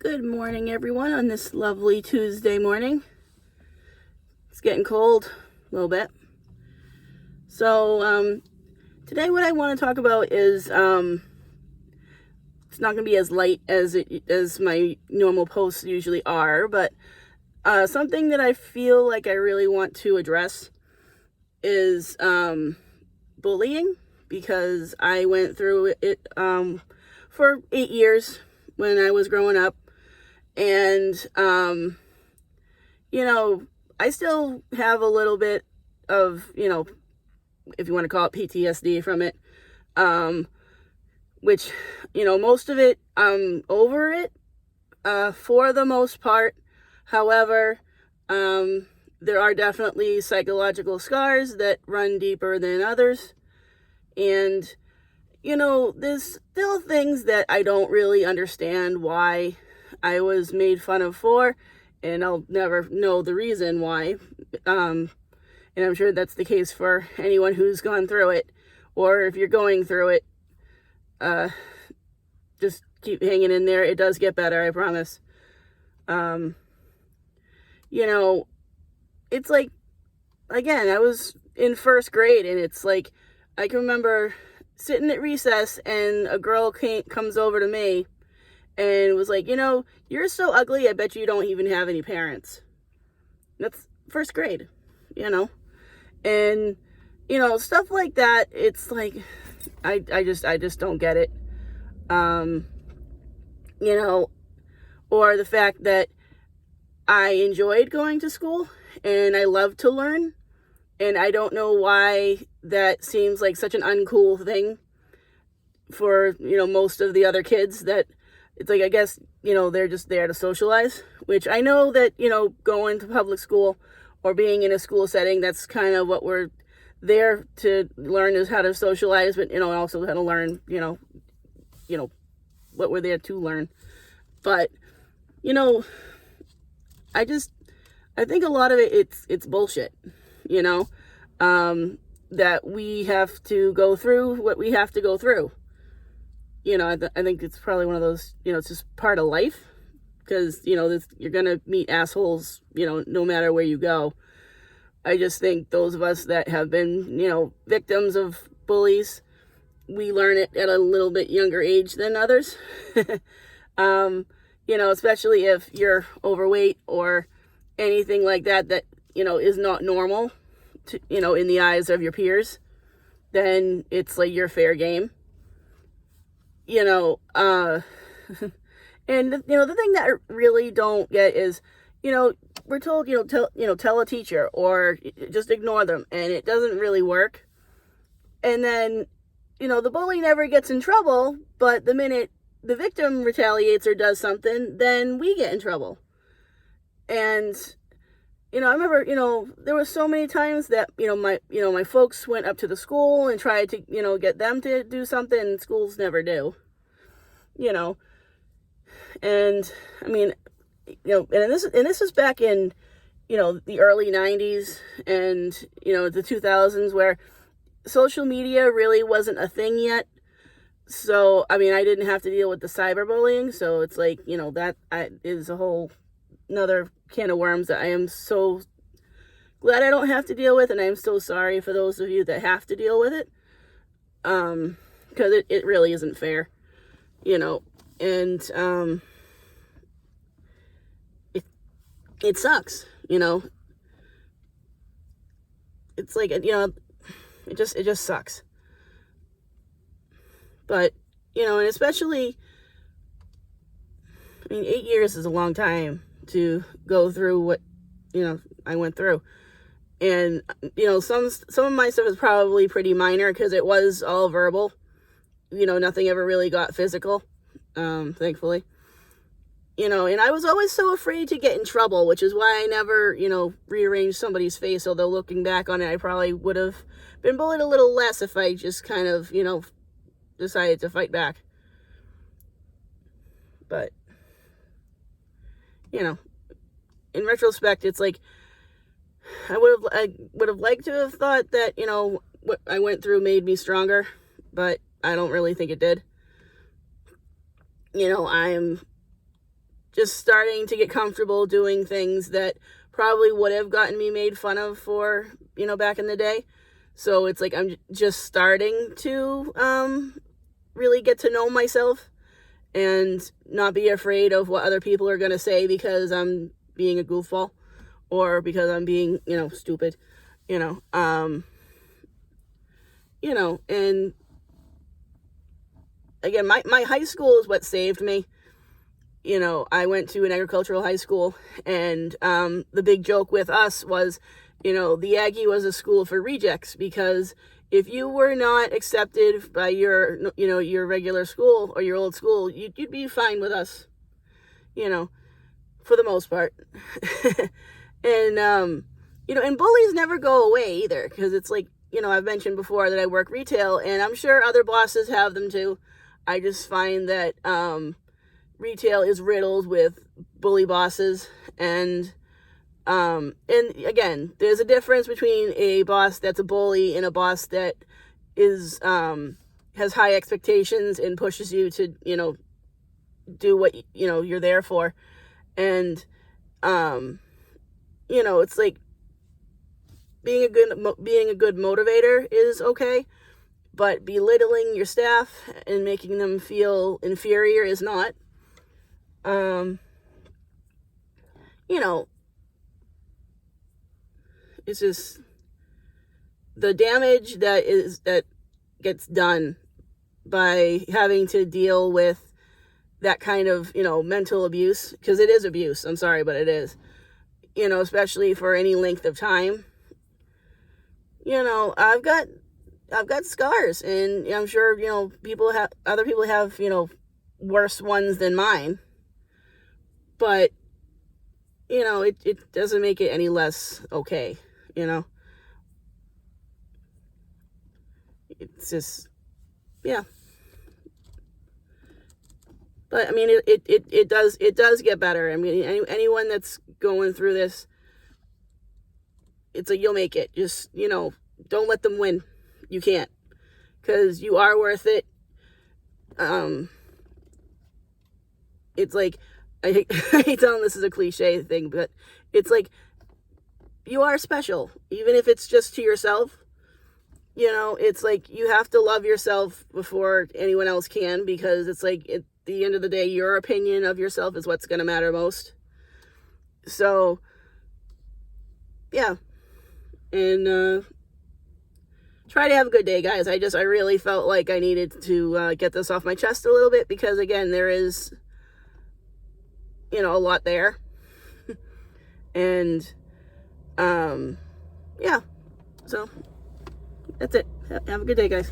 Good morning, everyone, on this lovely Tuesday morning. It's getting cold a little bit. So, today what I want to talk about is, it's not going to be as light as my normal posts usually are, but something that I feel like I really want to address is bullying, because I went through it for 8 years when I was growing up. And, I still have a little bit of, if you want to call it PTSD from it, which, most of it, I'm over it, for the most part. However, there are definitely psychological scars that run deeper than others. And, there's still things that I don't really understand why I was made fun of for, and I'll never know the reason why. And I'm sure that's the case for anyone who's gone through it, or if you're going through it, just keep hanging in there. It does get better, I promise. It's like, again, I was in first grade, and it's like, I can remember sitting at recess, and a girl comes over to me and was like, you're so ugly, I bet you don't even have any parents. That's first grade, and, stuff like that. It's like, I just don't get it. Or the fact that I enjoyed going to school and I love to learn, and I don't know why that seems like such an uncool thing for, most of the other kids. That it's like, I guess, they're just there to socialize, which I know that, going to public school or being in a school setting, that's kind of what we're there to learn, is how to socialize, but, also how to learn, what we're there to learn. But, I think a lot of it's bullshit, that we have to go through what we have to go through. I think it's probably one of those, it's just part of life, because, you're going to meet assholes, no matter where you go. I just think those of us that have been, victims of bullies, we learn it at a little bit younger age than others. Especially if you're overweight or anything like that, is not normal to, in the eyes of your peers, then it's like you're fair game. And the thing that I really don't get is, we're told, tell a teacher or just ignore them, and it doesn't really work. And then, the bully never gets in trouble, but the minute the victim retaliates or does something, then we get in trouble. And, I remember, there were so many times that, my folks went up to the school and tried to, get them to do something, and schools never do. And I mean, and this is back in, the early 90s and, the 2000s, where social media really wasn't a thing yet. So, I mean, I didn't have to deal with the cyberbullying. So it's like, that is a whole another can of worms that I am so glad I don't have to deal with. And I'm so sorry for those of you that have to deal with it. Because it really isn't fair, and it sucks, it's like, it just sucks. But, and especially, I mean, 8 years is a long time to go through what, I went through. And, some of my stuff is probably pretty minor, because it was all verbal. Nothing ever really got physical, thankfully. And I was always so afraid to get in trouble, which is why I never, rearranged somebody's face. Although looking back on it, I probably would have been bullied a little less if I just kind of, decided to fight back. But, in retrospect, it's like, I would have liked to have thought that, what I went through made me stronger, but I don't really think it did. I'm just starting to get comfortable doing things that probably would have gotten me made fun of for, back in the day. So it's like I'm just starting to really get to know myself and not be afraid of what other people are going to say because I'm being a goofball or because I'm being, stupid, and again, my high school is what saved me. I went to an agricultural high school, and the big joke with us was, the Aggie was a school for rejects, because if you were not accepted by your regular school or your old school, you'd be fine with us, for the most part. And, and bullies never go away either, because it's like, I've mentioned before that I work retail, and I'm sure other bosses have them too. I just find that retail is riddled with bully bosses, and again, there's a difference between a boss that's a bully and a boss that is has high expectations and pushes you to do what you're there for. And it's like being a good motivator is okay, but belittling your staff and making them feel inferior is not. It's just the damage that gets done by having to deal with that kind of, mental abuse, because it is abuse. I'm sorry, but it is, especially for any length of time. I've got scars, and I'm sure, other people have, worse ones than mine, but, it doesn't make it any less okay, it's just, yeah. But I mean, it does get better. I mean, anyone that's going through this, it's like, you'll make it. Just, don't let them win. You can't, because you are worth it. It's like, I hate telling this is a cliche thing, but it's like, you are special, even if it's just to yourself. It's like, you have to love yourself before anyone else can, because it's like, at the end of the day, your opinion of yourself is what's going to matter most. So, yeah. And, try to have a good day, guys. I really felt like I needed to get this off my chest a little bit, because again, there is, a lot there. And, yeah. So, that's it. Have a good day, guys.